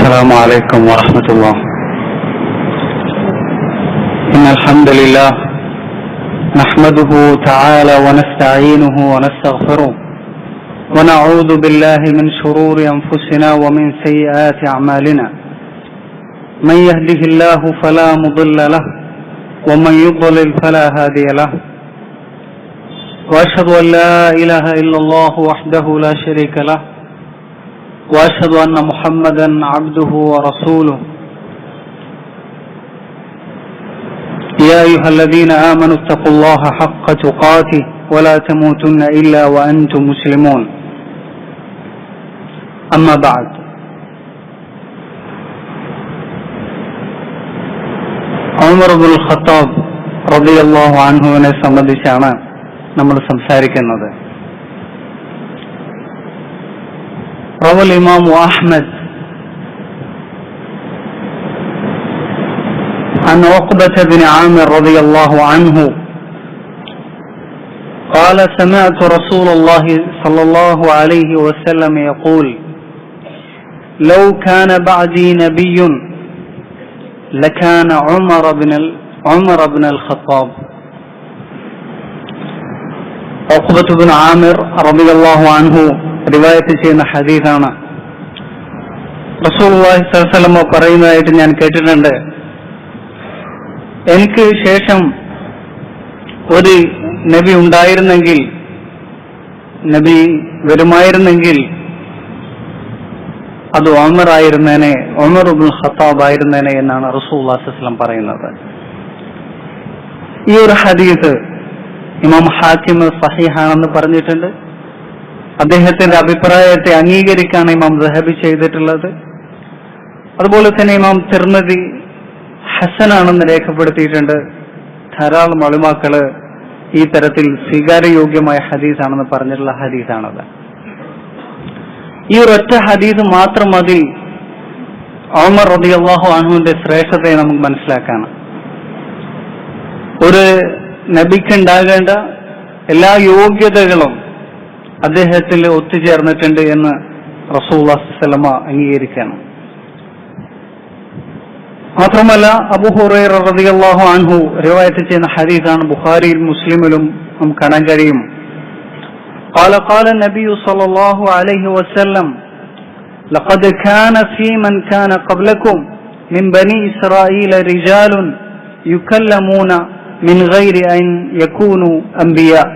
السلام عليكم ورحمة الله. إن الحمد لله نحمده تعالى ونستعينه ونستغفره ونعوذ بالله من شرور أنفسنا ومن سيئات أعمالنا. من يهده الله فلا مضل له ومن يضلل فلا هادي له. وأشهد أن لا إله إلا الله وحده لا شريك له وأشهد أن محمدا عبده ورسوله. يا أيها الذين آمنوا اتقوا الله حق تقاته ولا تموتن إلا وأنتم مسلمون. أما بعد. ഉമർ ഇബ്നുൽ Khattab റളിയല്ലാഹു അൻഹുവിനെ സംബന്ധിച്ചാണ് നമ്മൾ സംസാരിക്കുന്നത്. روى الإمام أحمد عن عقبة بن عامر رضي الله عنه قال سمعت رسول الله صلى الله عليه وسلم يقول لو كان بعدي نبي لكان عمر بن الخطاب. عقبة بن عامر رضي الله عنه റിവായത്ത് ചെയ്യുന്ന ഹദീസാണ്. റസൂലുള്ളാഹി സ്വല്ലല്ലാഹു അലൈഹി വസല്ലം പറയുന്നതായിട്ട് ഞാൻ കേട്ടിട്ടുണ്ട്, എനിക്ക് ശേഷം ഒരു നബി ഉണ്ടായിരുന്നെങ്കിൽ, നബി വരുമായിരുന്നെങ്കിൽ അത് ഉമർ ആയിരുന്നേനെ, ഉമർ ഇബ്നുൽ ഖത്താബ് ആയിരുന്നേനെ എന്നാണ് റസൂലുള്ളാഹി സ്വല്ലല്ലാഹു അലൈഹി വസല്ലം പറയുന്നത്. ഈ ഒരു ഹദീസ് ഇമാം ഹാക്കിം സഹീഹാണെന്ന് പറഞ്ഞിട്ടുണ്ട്. അദ്ദേഹത്തിന്റെ അഭിപ്രായത്തെ അംഗീകരിക്കാണ് ഇമാം ദഹബി ചെയ്തിട്ടുള്ളത്. അതുപോലെ തന്നെ ഇമാം തിർമിദി ഹസനാണെന്ന് രേഖപ്പെടുത്തിയിട്ടുണ്ട്. ധാരാളം ഉലമാക്കള് ഈ തരത്തിൽ സ്വീകാര്യയോഗ്യമായ ഹദീസാണെന്ന് പറഞ്ഞിട്ടുള്ള ഹദീസാണത്. ഈ ഒരൊറ്റ ഹദീസ് മാത്രം മതി ഉമർ റളിയല്ലാഹു അൻഹുവിന്റെ ശ്രേഷ്ഠതയെ നമുക്ക് മനസ്സിലാക്കാൻ. ഒരു നബിക്ക് ഉണ്ടാകേണ്ട എല്ലാ യോഗ്യതകളും അദ്ദേഹത്തിൽ ഒത്തുചേർന്നിട്ടുണ്ട് എന്ന് റസൂലുള്ളാഹി സ്വല്ലല്ലാഹു അലൈഹി വസല്ലം അംഗീകരിക്കണം. മാത്രമല്ല അബൂ ഹുറൈറ റളിയല്ലാഹു അൻഹു റിവായത്ത് ചെയ്യുന്ന ഹദീസാണ്, ബുഖാരിയിൽ മുസ്ലിമിലും നമുക്ക് കാണാൻ കഴിയും. قال النبي صلى الله عليه وسلم لقد كان في من كان قبلكم من بني إسرائيل رجال يكلمون من غير أن يكونوا أنبياء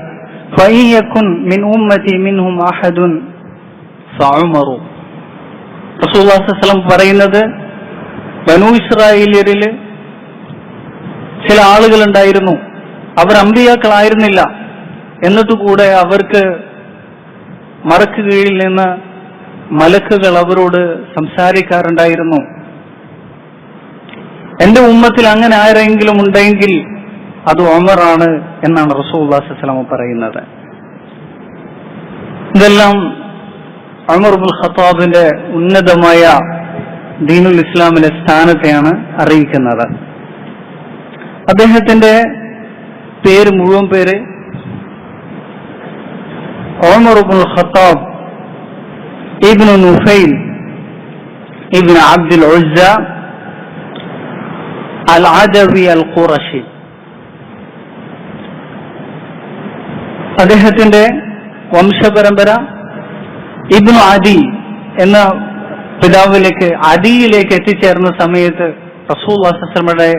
فإن يكن من أمتي منهم أحد فعمر. റസൂലുള്ളാഹി സ്വല്ലല്ലാഹു അലൈഹി വസല്ലം പറയുന്നത്, ബനൂ ഇസ്രായേലിയരിൽ ചില ആളുകൾ ഉണ്ടായിരുന്നു, അവർ അമ്പിയാക്കളായിരുന്നില്ല, എന്നിട്ടുകൂടെ അവർക്ക് മറക്ക് കീഴിൽ നിന്ന് മലക്കുകൾ അവരോട് സംസാരിക്കാറുണ്ടായിരുന്നു. എന്റെ ഉമ്മത്തിൽ അങ്ങനെ ആരെങ്കിലും ഉണ്ടെങ്കിൽ അത് ഉമറാണ് എന്നാണ് റസൂലുള്ളാഹി സ്വല്ലല്ലാഹു അലൈഹി വസല്ലം പറയുന്നത്. ഇതെല്ലാം ഉമർ ഇബ്നുൽ ഖത്താബിന്റെ ഉന്നതമായ ദീനുൽ ഇസ്ലാമിലെ സ്ഥാനത്തെയാണ് അറിയിക്കുന്നത്. അദ്ദേഹത്തിന്റെ മുഴുവൻ പേര് ഉമർ ഇബ്നുൽ ഖത്താബ് ഇബ്നു നുഫൈൽ ഇബ്നു അബ്ദുൽ ഉസ്സ അൽ അദവി അൽ ഖുറശി. അദ്ദേഹത്തിന്റെ വംശപരമ്പര ഇബ്നു അദി എന്ന പിതാവിലേക്ക്, അദിയിലേക്ക് എത്തിച്ചേർന്ന സമയത്ത് റസൂലുള്ളാഹി സ്വല്ലല്ലാഹു അലൈഹി വസല്ലമയുടെ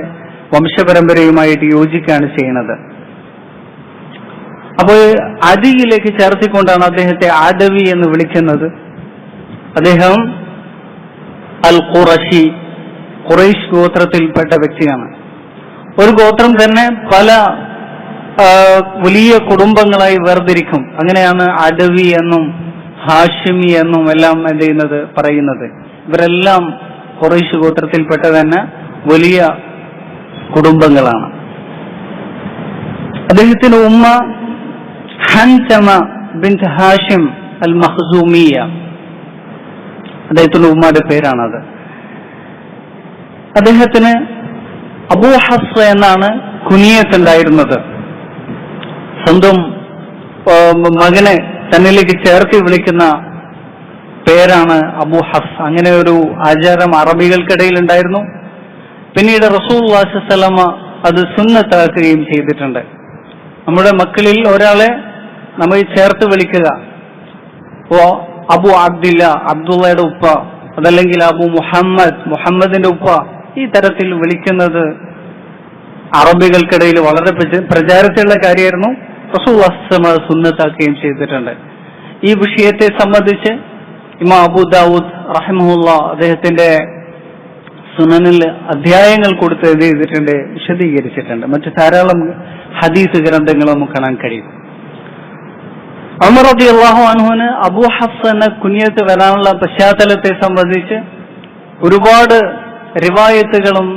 വംശപരമ്പരയുമായിട്ട് യോജിക്കുകയാണ് ചെയ്യുന്നത്. അപ്പോൾ അദിയിലേക്ക് ചേർത്തിക്കൊണ്ടാണ് അദ്ദേഹത്തെ ആദവി എന്ന് വിളിക്കുന്നത്. അദ്ദേഹം അൽ ഖുറശി, ഖുറൈശ് ഗോത്രത്തിൽപ്പെട്ട വ്യക്തിയാണ്. ഒരു ഗോത്രം തന്നെ പല വലിയ കുടുംബങ്ങളായി വേർതിരിക്കും. അങ്ങനെയാണ് അദവി എന്നും ഹാഷിമി എന്നും എല്ലാം എന്ത് ചെയ്യുന്നത്, പറയുന്നത്. ഇവരെല്ലാം ഖുറൈശ് ഗോത്രത്തിൽപ്പെട്ട തന്നെ വലിയ കുടുംബങ്ങളാണ്. അദ്ദേഹത്തിന്റെ ഉമ്മ ഹൻതമ ബിൻത് ഹാഷിം അൽ മഖ്സൂമിയ, അദ്ദേഹത്തിന്റെ ഉമ്മയുടെ പേരാണത്. അദ്ദേഹത്തിന് അബൂ ഹഫ്സ എന്നാണ് കുനിയത്ത് ഉണ്ടായിരുന്നത്. സ്വന്തം മകനെ തന്നിലേക്ക് ചേർത്ത് വിളിക്കുന്ന പേരാണ് അബു ഹഫ്സ്. അങ്ങനെ ഒരു ആചാരം അറബികൾക്കിടയിൽ ഉണ്ടായിരുന്നു. പിന്നീട് റസൂലുള്ളാഹി സ്വല്ലല്ലാഹു അലൈഹി വസല്ലം അത് സുന്നത്താക്കുകയും ചെയ്തിട്ടുണ്ട്. നമ്മുടെ മക്കളിൽ ഒരാളെ നമ്മൾ ചേർത്ത് വിളിക്കുക, അബു അബ്ദില്ല, അബ്ദുള്ളയുടെ ഉപ്പ, അതല്ലെങ്കിൽ അബു മുഹമ്മദ്, മുഹമ്മദിന്റെ ഉപ്പ, ഈ തരത്തിൽ വിളിക്കുന്നത് അറബികൾക്കിടയിൽ വളരെ പ്രചാരത്തിലുള്ള കാര്യമായിരുന്നു. റസൂലുള്ളാഹി സ്വല്ലല്ലാഹു അലൈഹി വസല്ലം സുന്നത്താക്കുകയും ചെയ്തിട്ടുണ്ട്. ഈ വിഷയത്തെ സംബന്ധിച്ച് ഇമാം അബൂ ദാവൂദ് റഹിമഹുല്ലാഹ് അദ്ദേഹത്തിന്റെ സുനനിൽ അധ്യായങ്ങൾ കൊടുത്ത് ഇത് ചെയ്തിട്ടുണ്ട്, വിശദീകരിച്ചിട്ടുണ്ട്. മറ്റു ധാരാളം ഹദീസ് ഗ്രന്ഥങ്ങൾ നമുക്ക് കാണാൻ കഴിയും. ഉമർ റളിയല്ലാഹു അൻഹുവിന് അബൂ ഹഫ്സ് എന്ന കുനിയത്ത് വരാനുള്ള പശ്ചാത്തലത്തെ സംബന്ധിച്ച് ഒരുപാട് റിവായത്തുകളും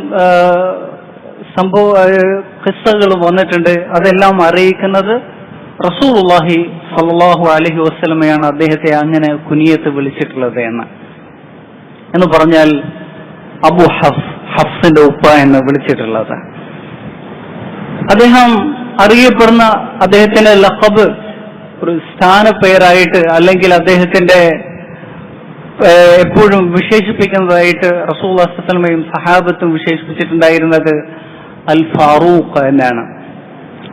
ഖിസ്സകളും വന്നിട്ടുണ്ട്. അതെല്ലാം അറിയിക്കുന്നത് റസൂലുള്ളാഹി സ്വല്ലല്ലാഹു അലൈഹി വസല്ലമയാണ് അദ്ദേഹത്തെ അങ്ങനെ കുനിയത്ത് വിളിച്ചിട്ടുള്ളത് എന്ന് പറഞ്ഞാൽ അബു ഹഫ്സിന്റെ ഉപ്പ എന്ന് വിളിച്ചിട്ടുള്ളത്. അദ്ദേഹം അറിയപ്പെടുന്ന അദ്ദേഹത്തിന്റെ ലഖബ് ഒരു സ്ഥാനപ്പേരായിട്ട് അല്ലെങ്കിൽ അദ്ദേഹത്തിന്റെ എപ്പോഴും വിശേഷിപ്പിക്കുന്നതായിട്ട് റസൂലുള്ളാഹി സ്വല്ലല്ലാഹു അലൈഹി വസല്ലമയും സഹാബത്തും വിശേഷിപ്പിച്ചിട്ടുണ്ടായിരുന്നത് അൽ ഫാറൂഖ് എന്നാണ്.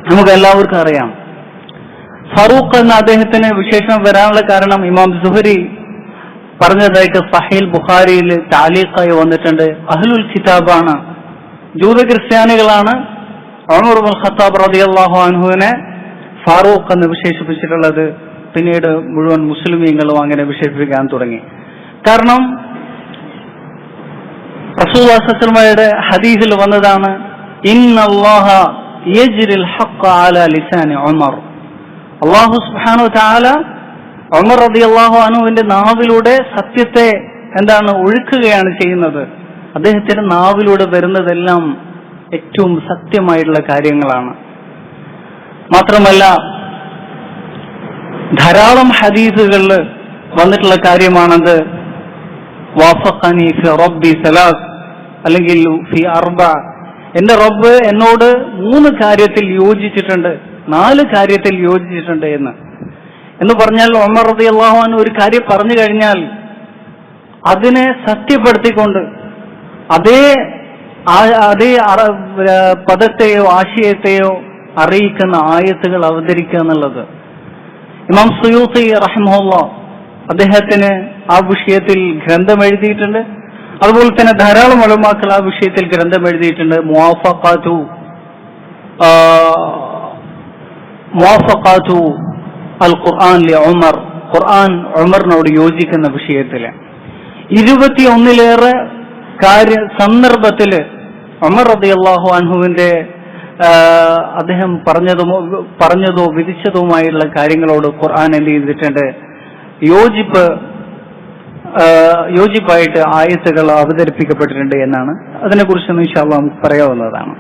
നമുക്ക് എല്ലാവർക്കും അറിയാം. ഫാറൂഖ് എന്ന അദ്ദേഹത്തിന് വിശേഷണം വരാനുള്ള കാരണം ഇമാം സുഹരി പറഞ്ഞതായിട്ട് സഹീൽ ബുഖാരിയിൽ താലീഖായി വന്നിട്ടുണ്ട്. അഹ്ലുൽ കിതാബാണ്, ജൂത ക്രിസ്ത്യാനികളാണ് ഉമർ ഇബ്നുൽ ഖത്താബ് റളിയല്ലാഹു അൻഹുവിനെ ഫാറൂഖ് എന്ന് വിശേഷിപ്പിച്ചിട്ടുള്ളത്. പിന്നീട് മുഴുവൻ മുസ്ലിമീങ്ങളും അങ്ങനെ വിശേഷിപ്പിക്കാൻ തുടങ്ങി. കാരണം റസൂലുള്ളാഹി സ്വല്ലല്ലാഹു അലൈഹി വസല്ലമയുടെ ഹദീസിൽ വന്നതാണ്, ഇന്നല്ലാഹ യജ്രിൽ ഹഖ്ഖ അലാ ലിസാനി ഉമർ. അല്ലാഹു സുബ്ഹാനഹു വ തആല ഉമർ റളിയല്ലാഹു അൻഹുവിന്റെ നാവിലൂടെ സത്യത്തെ ഒഴുക്കുകയാണ് ചെയ്യുന്നത്. അദ്ദേഹത്തിന്റെ നാവിലൂടെ വരുന്നതെല്ലാം ഏറ്റവും സത്യമായിട്ടുള്ള കാര്യങ്ങളാണ്. മാത്രമല്ല ധാരാളം ഹദീസുകളിൽ വന്നിട്ടുള്ള കാര്യമാണത്. വാഫഖനി ഫി റബ്ബി സലാസ് അല്ലെങ്കിൽ ഫി അർബ, എന്റെ റബ്ബ് എന്നോട് 3 കാര്യത്തിൽ യോജിച്ചിട്ടുണ്ട്, 4 കാര്യത്തിൽ യോജിച്ചിട്ടുണ്ട് എന്ന് പറഞ്ഞാൽ ഉമർ റളിയല്ലാഹു അൻഹു ഒരു കാര്യം പറഞ്ഞു കഴിഞ്ഞാൽ അതിനെ സത്യപ്പെടുത്തിക്കൊണ്ട് അതേ പദത്തെയോ ആശയത്തെയോ അറിയിക്കുന്ന ആയത്തുകൾ അവതരിക്കുക എന്നുള്ളത്. ഇമാം സുയൂത്തി റഹിമഹുല്ലാഹ് അദ്ദേഹത്തിന് ആ വിഷയത്തിൽ ഗ്രന്ഥം എഴുതിയിട്ടുണ്ട്. അതുപോലെ തന്നെ ധാരാളം ഉലമാക്കൾ ആ വിഷയത്തിൽ ഗ്രന്ഥം എഴുതിയിട്ടുണ്ട്. മുവാഫഖാതു അൽ ഖുർആൻ ലി ഉമർ, ഖുർആൻ ഉമറിനോട് യോജിക്കുന്ന വിഷയത്തില് 21-ലേറെ സന്ദർഭത്തില് ഉമർ റളിയല്ലാഹു അൻഹുവിന്റെ അദ്ദേഹം പറഞ്ഞതോ വിധിച്ചതുമായുള്ള കാര്യങ്ങളോട് ഖുർആൻ എന്ത് ചെയ്തിട്ടുണ്ട്, യോജിപ്പായിട്ട് ആയത്തുകൾ അവതരിപ്പിക്കപ്പെട്ടിട്ടുണ്ട് എന്നാണ്. അതിനെക്കുറിച്ച് ഇൻഷാ അല്ലാഹ് നമുക്ക് പറയാവുന്നതാണ്.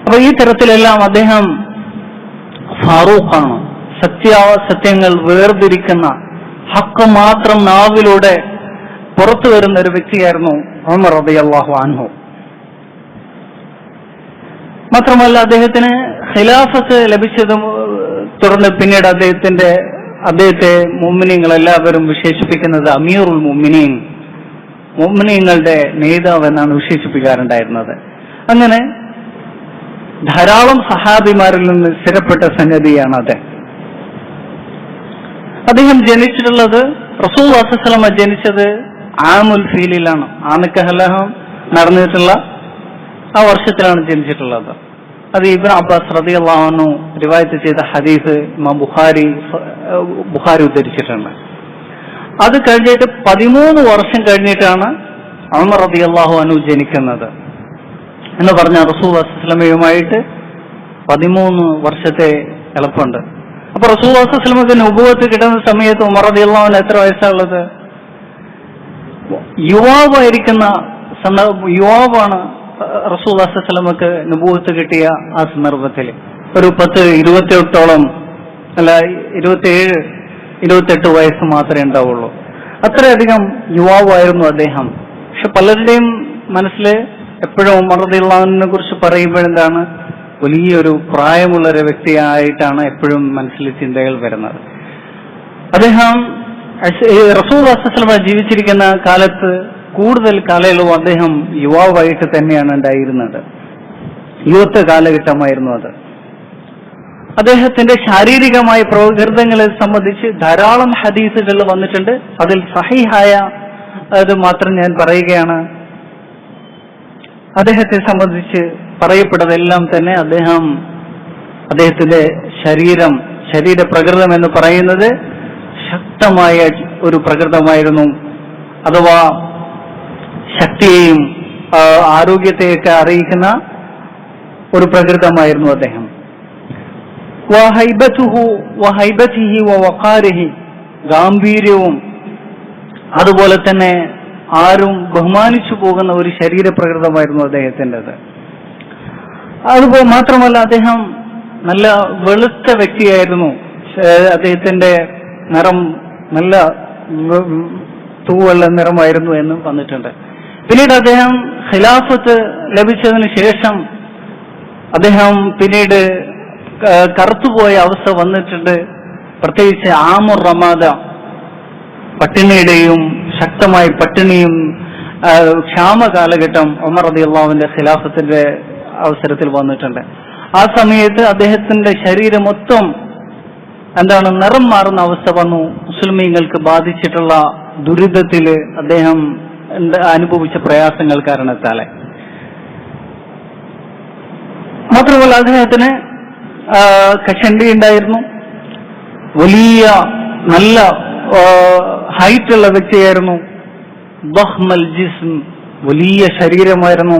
അപ്പൊ ഈ തരത്തിലെല്ലാം അദ്ദേഹം ഫാറൂഖാണ്, സത്യങ്ങൾ വേർതിരിക്കുന്ന, ഹക്ക് മാത്രം നാവിലൂടെ പുറത്തു വരുന്ന ഒരു വ്യക്തിയായിരുന്നു ഉമർ റളിയല്ലാഹു അൻഹു. മാത്രമല്ല അദ്ദേഹത്തിന് ഖിലാഫത്ത് ലഭിച്ചതും തുടർന്ന് പിന്നീട് അദ്ദേഹത്തെ മുഅ്മിനീങ്ങൾ എല്ലാവരും വിശേഷിപ്പിക്കുന്നത് അമീറുൽ മുഅ്മിനീൻ, മുഅ്മിനീങ്ങളുടെ നേതാവ് എന്നാണ് വിശേഷിപ്പിക്കാറുണ്ടായിരുന്നത്. അങ്ങനെ ധാരാളം സഹാബിമാരിൽ നിന്ന് സ്ഥിരപ്പെട്ട സംഗതിയാണ് അദ്ദേഹം ജനിച്ചിട്ടുള്ളത്. റസൂലുള്ളാഹി സ്വല്ലല്ലാഹു അലൈഹി വസല്ലം ജനിച്ചത് ആമുൽ ഫീലിലാണ്. ആനക്കഹലഹം നടന്നിട്ടുള്ള ആ വർഷത്തിലാണ് ജനിച്ചിട്ടുള്ളത്. അത് ഇബ്നു അബ്ബാസ് റളിയല്ലാഹു അൻഹു റിവായത്ത് ചെയ്ത ഹദീസ് ഇമാം ബുഖാരി ഉദ്ധരിച്ചിട്ടുണ്ട്. അത് കഴിഞ്ഞിട്ട് 13 വർഷം കഴിഞ്ഞിട്ടാണ് ഉമർ റളിയല്ലാഹു അൻഹു ജനിക്കുന്നത് എന്ന് പറഞ്ഞ റസൂലുള്ളാഹി സ്വല്ലല്ലാഹു അലൈഹി വസല്ലമയുമായിട്ട് 13 വർഷത്തെ എളുപ്പമുണ്ട്. അപ്പൊ റസൂലുള്ളാഹി സ്വല്ലല്ലാഹു അലൈഹി വസല്ലമക്ക് നുബുവത്ത് കിട്ടുന്ന സമയത്ത് ഉമർ റളിയല്ലാഹു അൻഹു എത്ര വയസ്സാണുള്ളത്? യുവാവാണ് റസൂലുള്ളാഹി സ്വല്ലല്ലാഹു അലൈഹി വസല്ലമക്ക് നുബുവത്ത് കിട്ടിയ ആ സന്ദർഭത്തിൽ. ഒരു 28 അല്ല 27-28 വയസ്സ് മാത്രമേ ഉണ്ടാവുള്ളൂ. അത്രയധികം യുവാവായിരുന്നു അദ്ദേഹം. പക്ഷെ പലരുടെയും മനസ്സിൽ എപ്പോഴും ഉമർ റളിയല്ലാഹു അൻഹുവിനെ കുറിച്ച് പറയുമ്പോഴെന്താണ്, വലിയൊരു പ്രായമുള്ള ഒരു വ്യക്തിയായിട്ടാണ് എപ്പോഴും മനസ്സിൽ ചിന്തകൾ വരുന്നത്. അദ്ദേഹം റസൂൽ ജീവിച്ചിരിക്കുന്ന കാലത്ത് കൂടുതൽ കാലയളവ് അദ്ദേഹം യുവാവായിട്ട് തന്നെയാണ് ഉണ്ടായിരുന്നത്. യുവത്വ കാലഘട്ടമായിരുന്നു അത്. അദ്ദേഹത്തിന്റെ ശാരീരികമായ പ്രകൃതങ്ങളെ സംബന്ധിച്ച് ധാരാളം ഹദീസുകൾ വന്നിട്ടുണ്ട്. അതിൽ സഹീഹായ അത് മാത്രം ഞാൻ പറയുകയാണ്. അദ്ദേഹത്തെ സംബന്ധിച്ച് പറയപ്പെട്ടതെല്ലാം തന്നെ അദ്ദേഹത്തിന്റെ ശരീര പ്രകൃതം എന്ന് പറയുന്നത് ശക്തമായ ഒരു പ്രകൃതമായിരുന്നു. അഥവാ ശക്തിയെയും ആരോഗ്യത്തെയൊക്കെ അറിയിക്കുന്ന ഒരു പ്രകൃതമായിരുന്നു അദ്ദേഹം. ഗാംഭീര്യവും അതുപോലെ തന്നെ ആരും ബഹുമാനിച്ചു പോകുന്ന ഒരു ശരീരപ്രകൃതമായിരുന്നു അദ്ദേഹത്തിൻ്റെത്. അതുപോലെ മാത്രമല്ല അദ്ദേഹം നല്ല വെളുത്ത വ്യക്തിയായിരുന്നു. അദ്ദേഹത്തിന്റെ നിറം നല്ല തൂവെള്ള നിറമായിരുന്നു എന്നും വന്നിട്ടുണ്ട്. പിന്നീട് അദ്ദേഹം ഖിലാഫത്ത് ലഭിച്ചതിന് ശേഷം അദ്ദേഹം പിന്നീട് കറുത്തുപോയ അവസ്ഥ വന്നിട്ടുണ്ട്. പ്രത്യേകിച്ച് ആമുർ റമാദ, പട്ടിണിയുടെയും ശക്തമായ പട്ടിണിയും ക്ഷാമ കാലഘട്ടം ഉമർ റളിയല്ലാഹുവിന്റെ ഖിലാഫത്തിന്റെ അവസരത്തിൽ വന്നിട്ടുണ്ട്. ആ സമയത്ത് അദ്ദേഹത്തിന്റെ ശരീരം മൊത്തം നിറം മാറുന്ന അവസ്ഥ വന്നു. മുസ്ലിമീങ്ങൾക്ക് ബാധിച്ചിട്ടുള്ള ദുരിതത്തിൽ അദ്ദേഹം അനുഭവിച്ച പ്രയാസങ്ങൾ കാരണത്താലെ. മാത്രമല്ല അദ്ദേഹത്തിന് കഷണ്ടി ഉണ്ടായിരുന്നു. വലിയ നല്ല ഹൈറ്റുള്ള വ്യക്തിയായിരുന്നു. ബഹ്മൽ ജിസ്ം, വലിയ ശരീരമായിരുന്നു.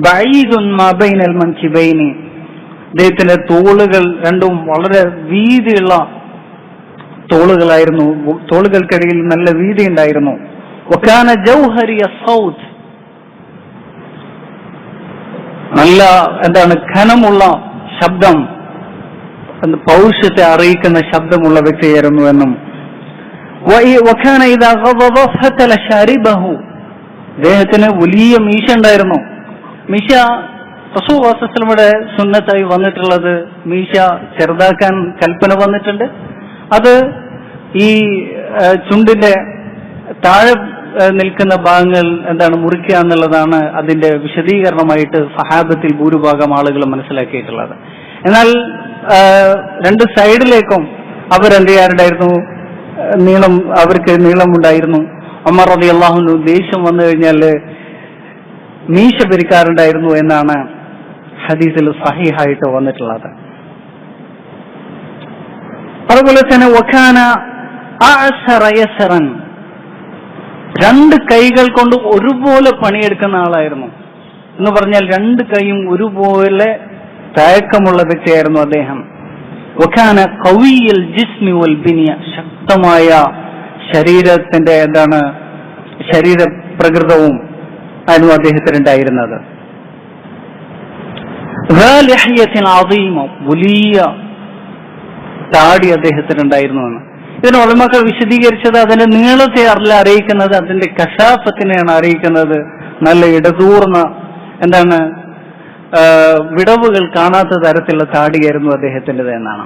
ബഈദുൻ മാ ബൈനൽ മൻകിബൈനി, അദ്ദേഹത്തിന്റെ തോളുകൾ രണ്ടും വളരെ വീതിയുള്ള തോളുകളായിരുന്നു. തോളുകൾക്കിടയിൽ നല്ല വീതി ഉണ്ടായിരുന്നു. വകാന ജൗഹരിയ സൗത്ത്, നല്ല ഘനമുള്ള ശബ്ദം, പൗരുഷത്തെ അറിയിക്കുന്ന ശബ്ദമുള്ള വ്യക്തിയായിരുന്നു എന്നും. അദ്ദേഹത്തിന് വലിയ മീശ ഉണ്ടായിരുന്നു. മീശ റസൂൽ സല്ലല്ലാഹു അലൈഹി വസല്ലമയുടെ സുന്നത്തായി വന്നിട്ടുള്ളത് മീശ ചെറുതാക്കാൻ കൽപ്പന വന്നിട്ടുണ്ട്. അത് ഈ ചുണ്ടിന്റെ താഴെ നിൽക്കുന്ന ഭാഗങ്ങൾ മുറിക്കുക എന്നുള്ളതാണ് അതിന്റെ വിശദീകരണമായിട്ട് സഹാബത്തിൽ ഭൂരിഭാഗം ആളുകൾ മനസ്സിലാക്കിയിട്ടുള്ളത്. എന്നാൽ രണ്ട് സൈഡിലേക്കും അവരെന്ത് ചെയ്യാറുണ്ടായിരുന്നു? അവർക്ക് നീളമുണ്ടായിരുന്നു. ഉമർ റളിയല്ലാഹു അൻഹു ദേഷ്യം വന്നു കഴിഞ്ഞാൽ മീശ പിരിക്കാറുണ്ടായിരുന്നു എന്നാണ് ഹദീസിൽ സഹീഹായിട്ട് വന്നിട്ടുള്ളത്. അതുപോലെ തന്നെ വകാന അഅ്സറ യസറൻ, രണ്ട് കൈകൾ കൊണ്ട് ഒരുപോലെ പണിയെടുക്കുന്ന ആളായിരുന്നു. എന്ന് പറഞ്ഞാൽ രണ്ട് കൈയും ഒരുപോലെ തയക്കമുള്ള വ്യക്തിയായിരുന്നു അദ്ദേഹം. വകാന ഖവിയ്യൽ ജിസ്മി വൽ ബിനിയ, ശക്തമായ ശരീരത്തിന്റെ ശരീരപ്രകൃതവും ആയിരുന്നു അദ്ദേഹത്തിനുണ്ടായിരുന്നത്. വലിയ താടി അദ്ദേഹത്തിനുണ്ടായിരുന്നുവെന്ന്. ഇതിന് ഉലമാക്കൾ വിശദീകരിച്ചത് അതിന്റെ നീളത്തെ അല്ല അറിയിക്കുന്നത്, അതിന്റെ കശാഫത്തിനെയാണ് അറിയിക്കുന്നത്. നല്ല ഇടതൂർന്ന വിടവുകൾ കാണാത്ത തരത്തിലുള്ള താടിയായിരുന്നു അദ്ദേഹത്തിൻ്റെത് എന്നാണ്.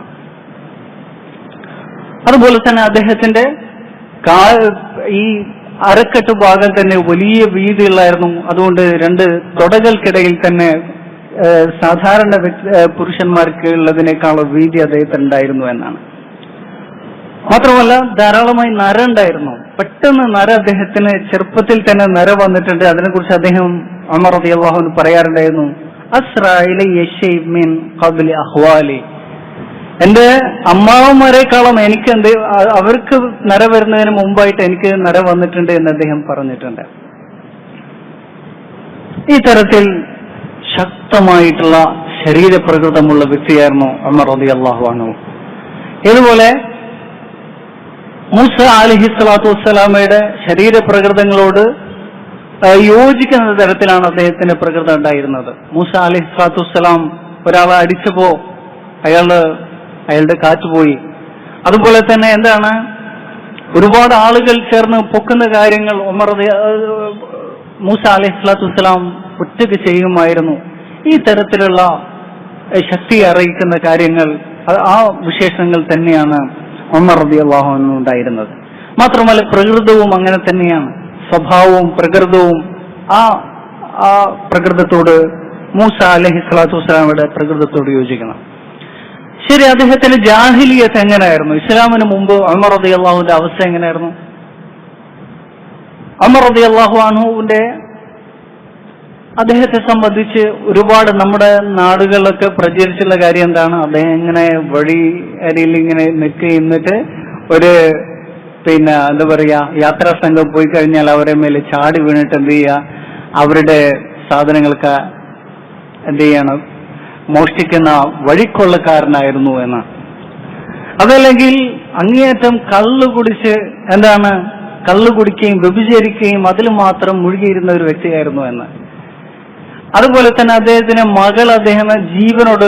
അതുപോലെ തന്നെ അദ്ദേഹത്തിന്റെ ഈ അരക്കെട്ട് ഭാഗം തന്നെ വലിയ വീതിയുള്ളായിരുന്നു. അതുകൊണ്ട് രണ്ട് തുടകൾക്കിടയിൽ തന്നെ സാധാരണ പുരുഷന്മാർക്ക് ഉള്ളതിനേക്കാളും വീതി അദ്ദേഹത്തിന് ഉണ്ടായിരുന്നു എന്നാണ്. മാത്രമല്ല ധാരാളമായി നര ഉണ്ടായിരുന്നു. പെട്ടെന്ന് നര അദ്ദേഹത്തിന് ചെറുപ്പത്തിൽ തന്നെ നര വന്നിട്ടുണ്ട്. അതിനെക്കുറിച്ച് അദ്ദേഹം ഉമർ റളിയല്ലാഹു അൻഹു പറയാറുണ്ടായിരുന്നു, അസ്റാ ഇലയ്യ ശൈബ് മിൻ ഖബ്ലി അഖ്വാലി, എന്റെ അമ്മാവന്മാരെക്കാളും എനിക്ക് അവർക്ക് നര വരുന്നതിന് മുമ്പായിട്ട് എനിക്ക് നര വന്നിട്ടുണ്ട് എന്ന് അദ്ദേഹം പറഞ്ഞിട്ടുണ്ട്. ഈ തരത്തിൽ ശക്തമായിട്ടുള്ള ശരീരപ്രകൃതമുള്ള വ്യക്തിയായിരുന്നു ഉമർ റളിയല്ലാഹു അൻഹു. ഇതുപോലെ മൂസ അലൈഹിസ്സലാത്തു വസ്സലാമയുടെ ശരീരപ്രകൃതങ്ങളോട് യോജിക്കുന്ന തരത്തിലാണ് അദ്ദേഹത്തിന്റെ പ്രകൃതം ഉണ്ടായിരുന്നത്. മൂസ അലൈഹിസ്സലാത്തു വസ്സലാം ഒരാളെ അടിച്ചപ്പോ അയാളുടെ കാറ്റുപോയി. അതുപോലെ തന്നെ ഒരുപാട് ആളുകൾ ചേർന്ന് പൊക്കുന്ന കാര്യങ്ങൾ മൂസ അലൈഹിസ്സലാത്തു വസ്സലാം ഒറ്റയ്ക്ക് ചെയ്യുമായിരുന്നു. ഈ തരത്തിലുള്ള ശക്തി അറിയിക്കുന്ന കാര്യങ്ങൾ, ആ വിശേഷങ്ങൾ തന്നെയാണ് ഉമർ റളിയല്ലാഹു അൻഹു ഉണ്ടായിരുന്നത്. മാത്രമല്ല പ്രകൃതവും അങ്ങനെ തന്നെയാണ്. സ്വഭാവവും പ്രകൃതവും ആ പ്രകൃതത്തോട് മൂസ അലൈഹി സ്വലാത്തു വസ്സലാമയുടെ പ്രകൃതത്തോട് യോജിക്കണം. ശരി, അദ്ദേഹത്തിന്റെ ജാഹിലിയത്ത് എങ്ങനെയായിരുന്നു? ഇസ്ലാമിന് മുമ്പ് ഉമർ റളിയല്ലാഹുവിന്റെ അവസ്ഥ എങ്ങനെയായിരുന്നു? ഉമർ റളിയല്ലാഹു അൻഹുവിന്റെ അദ്ദേഹത്തെ സംബന്ധിച്ച് ഒരുപാട് നമ്മുടെ നാടുകളിലൊക്കെ പ്രചരിച്ചുള്ള കാര്യം എന്താണ്? അദ്ദേഹം ഇങ്ങനെ വഴി അരിയിൽ ഇങ്ങനെ നിന്നിട്ട് ഒരു എന്താ പറയാ, യാത്രാ സംഘം പോയി കഴിഞ്ഞാൽ അവരെ മേലെ ചാടി വീണിട്ട് എന്ത് ചെയ്യുക, അവരുടെ സാധനങ്ങൾക്ക് എന്ത് ചെയ്യണം, മോഷ്ടിക്കുന്ന വഴിക്കൊള്ളക്കാരനായിരുന്നു എന്ന്. അതല്ലെങ്കിൽ അങ്ങേയറ്റം കള്ളു കുടിച്ച് കള്ളു കുടിക്കുകയും വ്യഭിചരിക്കുകയും അതിൽ മാത്രം മുഴുകിയിരുന്ന ഒരു വ്യക്തിയായിരുന്നു എന്ന്. അതുപോലെ തന്നെ അദ്ദേഹത്തിന് മകൾ അദ്ദേഹം ജീവനോട്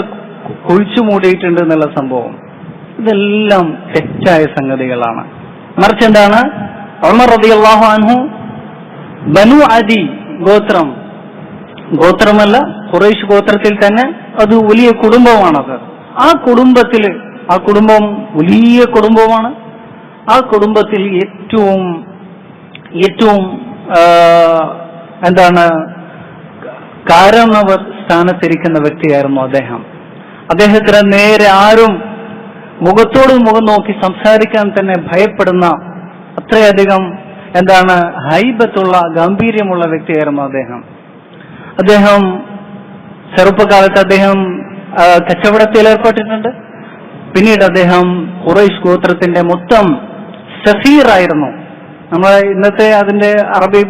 കുഴിച്ചു മൂടിയിട്ടുണ്ട് എന്നുള്ള സംഭവം. ഇതെല്ലാം തെറ്റായ സംഗതികളാണ്. മറിച്ച് എന്താണ്, ഉമർ റളിയല്ലാഹു അൻഹു ബനു അദി ഗോത്രമല്ല, ഖുറൈശ് ഗോത്രത്തിൽ തന്നെ അത് വലിയ കുടുംബമാണത്. ആ കുടുംബം വലിയ കുടുംബമാണ്. ആ കുടുംബത്തിൽ ഏറ്റവും കാരണവർ സ്ഥാനത്തിരിക്കുന്ന വ്യക്തിയായിരുന്നു അദ്ദേഹം. അദ്ദേഹത്തിന് നേരെ ആരും മുഖത്തോട് മുഖം നോക്കി സംസാരിക്കാൻ തന്നെ ഭയപ്പെടുന്ന അത്രയധികം ഹൈബത്തുള്ള ഗാംഭീര്യമുള്ള വ്യക്തിയായിരുന്നു അദ്ദേഹം ചെറുപ്പകാലത്ത് അദ്ദേഹം കച്ചവടത്തിൽ ഏർപ്പെട്ടിട്ടുണ്ട്. പിന്നീട് അദ്ദേഹം ഖുറൈശ് ഗോത്രത്തിന്റെ മൊത്തം സഫീറായിരുന്നു. നമ്മൾ ഇന്നത്തെ അതിന്റെ അറബി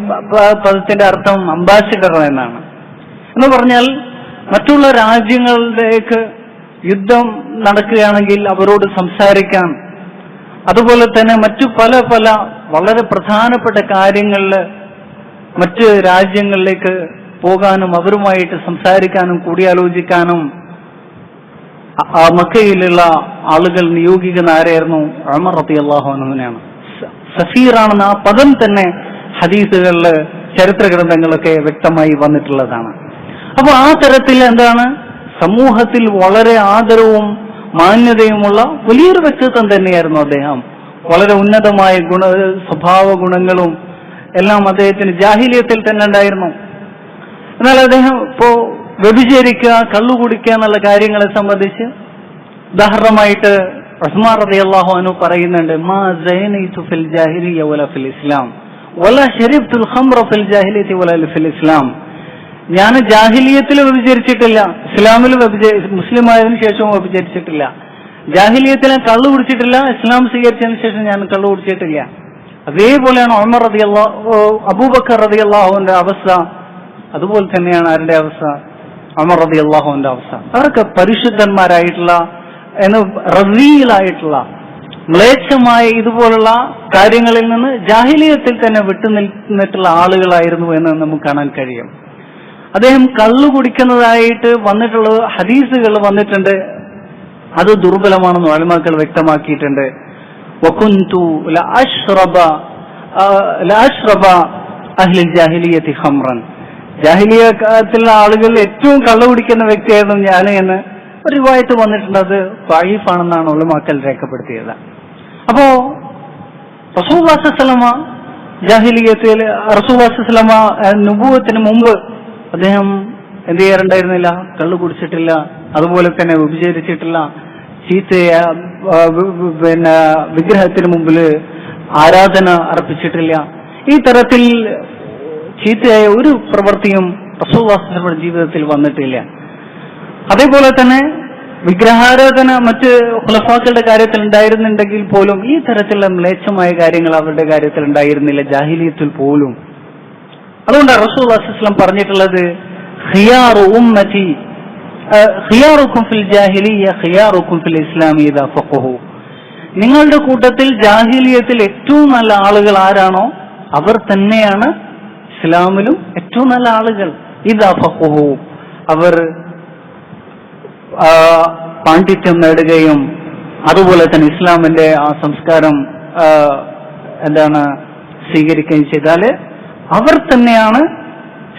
പദത്തിന്റെ അർത്ഥം അംബാസിഡർ എന്നാണ്. എന്ന് പറഞ്ഞാൽ മറ്റുള്ള രാജ്യങ്ങളിലേക്ക് യുദ്ധം നടക്കുകയാണെങ്കിൽ അവരോട് സംസാരിക്കാൻ, അതുപോലെ തന്നെ മറ്റു പല വളരെ പ്രധാനപ്പെട്ട കാര്യങ്ങളിൽ മറ്റ് രാജ്യങ്ങളിലേക്ക് പോകാനും അവരുമായിട്ട് സംസാരിക്കാനും കൂടിയാലോചിക്കാനും മക്കയിലുള്ള ആളുകൾ നിയോഗിക്കുന്ന ആരായിരുന്നു? ഉമർ റളിയല്ലാഹു അൻഹുവിനെയാണ്. സഫീറാണെന്ന് ആ പദം തന്നെ ഹദീസുകളിൽ ചരിത്ര ഗ്രന്ഥങ്ങളൊക്കെ വ്യക്തമായി വന്നിട്ടുള്ളതാണ്. അപ്പൊ ആ തരത്തിൽ സമൂഹത്തിൽ വളരെ ആദരവും മാന്യതയുമുള്ള വലിയൊരു വ്യക്തിത്വം തന്നെയായിരുന്നു അദ്ദേഹം. വളരെ ഉന്നതമായ സ്വഭാവ ഗുണങ്ങളും എല്ലാം അദ്ദേഹത്തിന് ജാഹിലിയത്തിൽ തന്നെ ഉണ്ടായിരുന്നു. എന്നാൽ അദ്ദേഹം വ്യഭിചരിക്കുക, കള്ളുകുടിക്കുക എന്നുള്ള കാര്യങ്ങളെ സംബന്ധിച്ച് ഉദാഹരണമായിട്ട് ഉസ്മാൻ റളിയല്ലാഹു അൻഹു പറയുന്നുണ്ട്, മാ സൈനൈതു ഫിൽ ജാഹിലിയ്യ വല ഫിൽ ഇസ്ലാം വല ശരിബ്തുൽ ഖംറ ഫിൽ ജാഹിലിയ്യത്തി വല ഫിൽ ഇസ്ലാം. ഞാൻ ജാഹിലിയത്തിൽ വ്യഭിചരിച്ചിട്ടില്ല, ഇസ്ലാമിൽ മുസ്ലിം ആയതിനു ശേഷവും വ്യഭിചരിച്ചിട്ടില്ല. ജാഹിലിയത്തിൽ ഞാൻ കള്ളു കുടിച്ചിട്ടില്ല, ഇസ്ലാം സ്വീകരിച്ചതിന് ശേഷം ഞാൻ കള്ളു കുടിച്ചിട്ടില്ല. അതേപോലെയാണ് അബൂബക്കർ റളിയല്ലാഹുവിന്റെ അവസ്ഥ. അതുപോലെ തന്നെയാണ് ആരുടെ അവസ്ഥ? ഉമർ റളിയല്ലാഹുവിന്റെ അവസ്ഥ. അവരൊക്കെ പരിശുദ്ധന്മാരായിട്ടുള്ള റസീലായിട്ടുള്ള മ്ലേച്ഛമായ ഇതുപോലുള്ള കാര്യങ്ങളിൽ നിന്ന് ജാഹിലിയത്തിൽ തന്നെ വിട്ടുനിന്നിട്ടുള്ള ആളുകളായിരുന്നു എന്ന് നമുക്ക് കാണാൻ കഴിയും. അദ്ദേഹം കള്ളു കുടിക്കുന്നതായിട്ട് വന്നിട്ടുള്ള ഹദീസുകൾ വന്നിട്ടുണ്ട്. അത് ദുർബലമാണെന്ന് ഉലമാക്കൾ വ്യക്തമാക്കിയിട്ടുണ്ട്. വകുന്തു ലഅശ്റബ അഹ്ലിൽ ജാഹിലിയ്യത്തി ഖംറൻ. ജാഹിലിയത്തിലുള്ള ആളുകൾ ഏറ്റവും കള്ളു കുടിക്കുന്ന വ്യക്തിയായിരുന്നു ഞാൻ എന്ന് ഒരു റിവായത്ത് വന്നിട്ടുണ്ട്. അത് ദഈഫാണെന്നാണ് ഉലമാക്കൾ രേഖപ്പെടുത്തിയത്. അപ്പോ റസൂലുള്ളാഹി സ്വല്ലല്ലാഹു അലൈഹി വസല്ലം ജാഹിലിയത്തിൽ റസൂലുള്ളാഹി സ്വല്ലല്ലാഹു അലൈഹി വസല്ലം നുബുവത്തിന് മുമ്പ് അദ്ദേഹം എന്ത് ചെയ്യാറുണ്ടായിരുന്നില്ല? കള്ളു കുടിച്ചിട്ടില്ല, അതുപോലെ തന്നെ വ്യഭിചരിച്ചിട്ടില്ല, വിഗ്രഹത്തിന് മുമ്പിൽ ആരാധന അർപ്പിച്ചിട്ടില്ല. ഈ തരത്തിൽ ചീത്തയായ ഒരു പ്രവൃത്തിയും റസൂലുള്ളാഹി സ്വല്ലല്ലാഹു അലൈഹി വസല്ലം ജീവിതത്തിൽ വന്നിട്ടില്ല. അതേപോലെ തന്നെ വിഗ്രഹാരാധന മറ്റ് ഖുലഫാക്കളുടെ കാര്യത്തിൽ ഉണ്ടായിരുന്നുണ്ടെങ്കിൽ പോലും ഈ തരത്തിലുള്ള മ്ലേച്ഛമായ കാര്യങ്ങൾ അവരുടെ കാര്യത്തിൽ ഉണ്ടായിരുന്നില്ല, ജാഹിലിയത്തിൽ പോലും. അതുകൊണ്ടാണ് റസൂലുള്ളാഹി സ്വല്ലല്ലാഹു അലൈഹി വസല്ലം പറഞ്ഞിട്ടുള്ളത്, ഖിയാറു ഉമ്മതി ഖിയാറുക്കും ഫിൽ ജാഹിലിയ്യ ഖിയാറുക്കും ഫിൽ ഇസ്ലാമി ഇദാ ഫഖഹു. നിങ്ങളുടെ കൂട്ടത്തിൽ ജാഹിലിയത്തിൽ ഏറ്റവും നല്ല ആളുകൾ ആരാണോ അവർ തന്നെയാണ് ഇസ്ലാമിലും ഏറ്റവും നല്ല ആളുകൾ. ഇദാ ഫഖഹു, അവർ പാണ്ഡിത്യം നേടുകയും അതുപോലെ തന്നെ ഇസ്ലാമിന്റെ ആ സംസ്കാരം സ്വീകരിക്കുകയും ചെയ്താൽ അവർ തന്നെയാണ്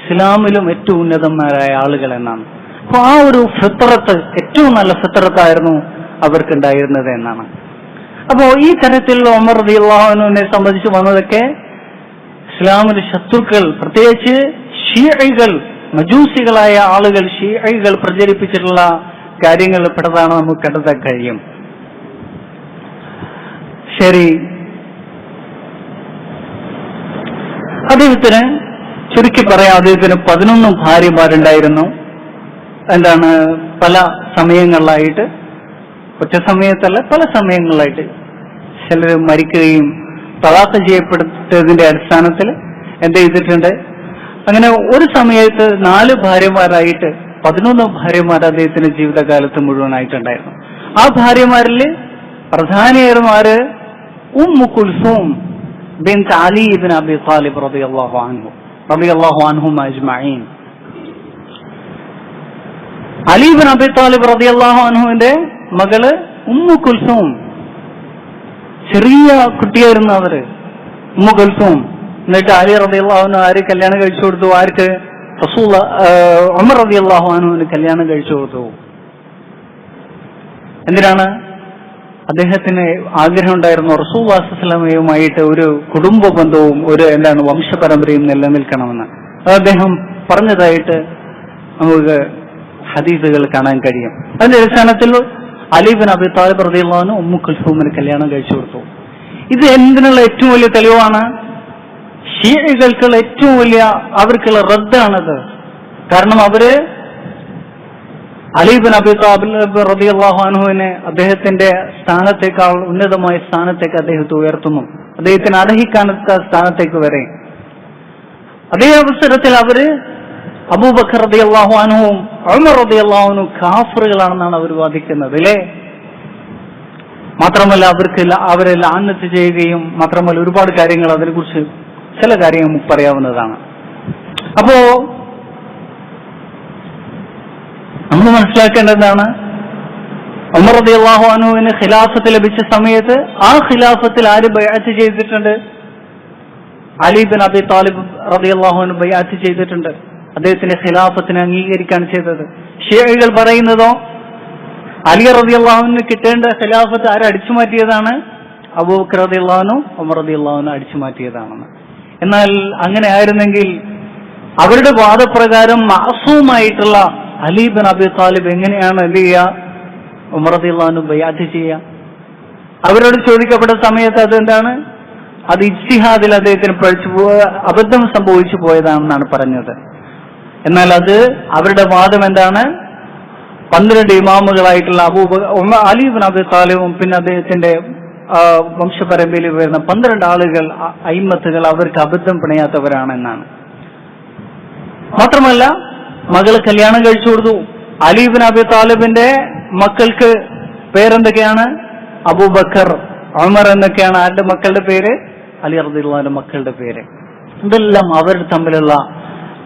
ഇസ്ലാമിലും ഏറ്റവും ഉന്നതന്മാരായ ആളുകൾ എന്നാണ്. അപ്പൊ ആ ഒരു ഫിത്രത്ത്, ഏറ്റവും നല്ല ഫിത്രത്തായിരുന്നു അവർക്കുണ്ടായിരുന്നത് എന്നാണ്. അപ്പോ ഈ തരത്തിലുള്ള ഉമർ റളിയല്ലാഹു അൻഹുവിനെ സംബന്ധിച്ച് വന്നതൊക്കെ ഇസ്ലാമിന്റെ ശത്രുക്കൾ, പ്രത്യേകിച്ച് ഷിയകൾ, മജൂസികളായ ആളുകൾ, ഷിയകൾ പ്രചരിപ്പിച്ചിട്ടുള്ള കാര്യങ്ങളിൽ പെട്ടതാണ് നമുക്ക് കണ്ടെത്താൻ കഴിയും. ശരി, അദ്ദേഹത്തിന് ചുരുക്കി പറയാം, അദ്ദേഹത്തിന് 11 ഭാര്യമാരുണ്ടായിരുന്നു. എന്താണ്, പല സമയങ്ങളിലായിട്ട്, ഒറ്റ സമയത്തല്ല പല സമയങ്ങളിലായിട്ട്. ചിലർ മരിക്കുകയും തലാഖ് ചെയ്യപ്പെട്ടതിന്റെ അടിസ്ഥാനത്തിൽ എന്ത് ചെയ്തിട്ടുണ്ട്, അങ്ങനെ ഒരു സമയത്ത് 4 ഭാര്യമാരായിട്ട് 11 ഭാര്യമാർ അദ്ദേഹത്തിന്റെ ജീവിതകാലത്ത് മുഴുവനായിട്ടുണ്ടായിരുന്നു. ആ ഭാര്യമാരിൽ പ്രധാനിയായിരുന്നു ആര്? ഉമ്മു കുൽസൂം ബിൻത് അലി ഇബ്നു അബി ത്വാലിബ് റളിയല്ലാഹു അൻഹും അജ്മഈൻ. അലി ഇബ്നു അബി ത്വാലിബ് റളിയല്ലാഹു അൻഹുവിന്റെ മകള് ഉമ്മു കുൽസൂം. ചെറിയ കുട്ടിയായിരുന്നു അവര്, ഉമ്മു കുൽസൂം. എന്നിട്ട് അലി റളിയല്ലാഹു അൻഹു ആര് കല്യാണം കഴിച്ചു കൊടുത്തു? ആർക്ക്? ഉമർ റളിയല്ലാഹു അൻഹുവിന് കല്യാണം കഴിച്ചു കൊടുത്തു. എന്തിനാണ്? അദ്ദേഹത്തിന് ആഗ്രഹം ഉണ്ടായിരുന്നു റസൂലുള്ളാഹി സ്വല്ലല്ലാഹു അലൈഹി വസല്ലമയുമായിട്ട് ഒരു കുടുംബ ബന്ധവും ഒരു വംശപരമ്പരയും നിലനിൽക്കണമെന്ന്. അത് അദ്ദേഹം പറഞ്ഞതായിട്ട് നമുക്ക് ഹദീസുകൾ കാണാൻ കഴിയും. അതിന്റെ അടിസ്ഥാനത്തിൽ അലി ഇബ്നു അബി ത്വാലിബ് റളിയല്ലാഹു അൻഹു ഉമ്മു കുൽസൂമിന് കല്യാണം കഴിച്ചു കൊടുത്തു. ഇത് എന്തിനുള്ള ഏറ്റവും വലിയ തെളിവാണ്? ഷിയകൾക്കുള്ള ഏറ്റവും വലിയ അവർക്കുള്ള റദ്ദാണത്. കാരണം അവര് അലി ഇബ്നു അബി ത്വാലിബ് റളിയല്ലാഹു അൻഹുവിനെ അദ്ദേഹത്തിന്റെ സ്ഥാനത്തേക്കാൾ ഉന്നതമായ സ്ഥാനത്തേക്ക് അദ്ദേഹത്തെ ഉയർത്തുന്നു, അദ്ദേഹത്തിന് അർഹിക്കാത്ത സ്ഥാനത്തേക്ക് വരെ. അതേ അവസരത്തിൽ അവര് അബൂബക്കർ റളിയല്ലാഹു അൻഹുവും ഉമർ റളിയല്ലാഹു അൻഹു കാഫിറുകളാണെന്നാണ് അവർ വാദിക്കുന്നത്, അല്ലേ? മാത്രമല്ല അവരെ ലാനത്ത് ചെയ്യുകയും, മാത്രമല്ല ഒരുപാട് കാര്യങ്ങൾ അതിനെക്കുറിച്ച് ചില കാര്യങ്ങൾ നമുക്ക് പറയാവുന്നതാണ്. അപ്പോ നമ്മൾ മനസ്സിലാക്കേണ്ടതാണ്, ഉമർ റളിയല്ലാഹു അൻഹുവിന് ഖിലാഫത്ത് ലഭിച്ച സമയത്ത് ആ ഖിലാഫത്തിൽ ആര് ബൈഅത്ത് ചെയ്തിട്ടുണ്ട്? അലി ഇബ്നു അബി ത്വാലിബ് റളിയല്ലാഹു അൻഹു ബൈഅത്ത് ചെയ്തിട്ടുണ്ട്. അദ്ദേഹത്തിന്റെ ഖിലാഫത്തിനെ അംഗീകരിക്കുകയാണ് ചെയ്തത്. ഷിയകൾ പറയുന്നതോ അലി റളിയല്ലാഹു അൻഹു കിട്ടേണ്ട ഖിലാഫത്ത് ആര് അടിച്ചു മാറ്റിയതാണ്? അബൂബക്കർ റളിയല്ലാഹു അൻഹു ഉമർ റളിയല്ലാഹു അൻഹു അടിച്ചു മാറ്റിയതാണെന്ന്. എന്നാൽ അങ്ങനെ ആയിരുന്നെങ്കിൽ അവരുടെ വാദപ്രകാരം മഅസൂമായിട്ടുള്ള അലി ഇബ്നു അബി ത്വാലിബ് എങ്ങനെയാണ് എന്ത് ചെയ്യുക? ഉമർ റളിയല്ലാഹു അൻഹു ബൈഅത്ത് ചെയ്യുക? അവരോട് ചോദിക്കപ്പെട്ട സമയത്ത് അതെന്താണ്? അത് ഇജ്തിഹാദിൽ അദ്ദേഹത്തിന് അബദ്ധം സംഭവിച്ചു പോയതാണെന്നാണ് പറഞ്ഞത്. എന്നാൽ അത് അവരുടെ വാദം എന്താണ്? 12 ഇമാമുകളായിട്ടുള്ള അലി ഇബ്നു അബി ത്വാലിബും പിന്നെ അദ്ദേഹത്തിന്റെ വംശപരമ്പരയിൽ വരുന്ന 12 ആളുകൾ, അയിമ്മത്തുകൾ, അവർക്ക് അബദ്ധം പിണയാത്തവരാണെന്നാണ്. മാത്രമല്ല മകള് കല്യാണം കഴിച്ചു കൊടുത്തു. അലി ഇബ്നു അബി ത്വാലിബിന്റെ മക്കൾക്ക് പേരെന്തൊക്കെയാണ്? അബൂബക്കർ, ഉമർ എന്നൊക്കെയാണ് ആരുടെ മക്കളുടെ പേര്? അലി റളിയല്ലാഹു അൻഹു മക്കളുടെ പേര്. ഇതെല്ലാം അവർ തമ്മിലുള്ള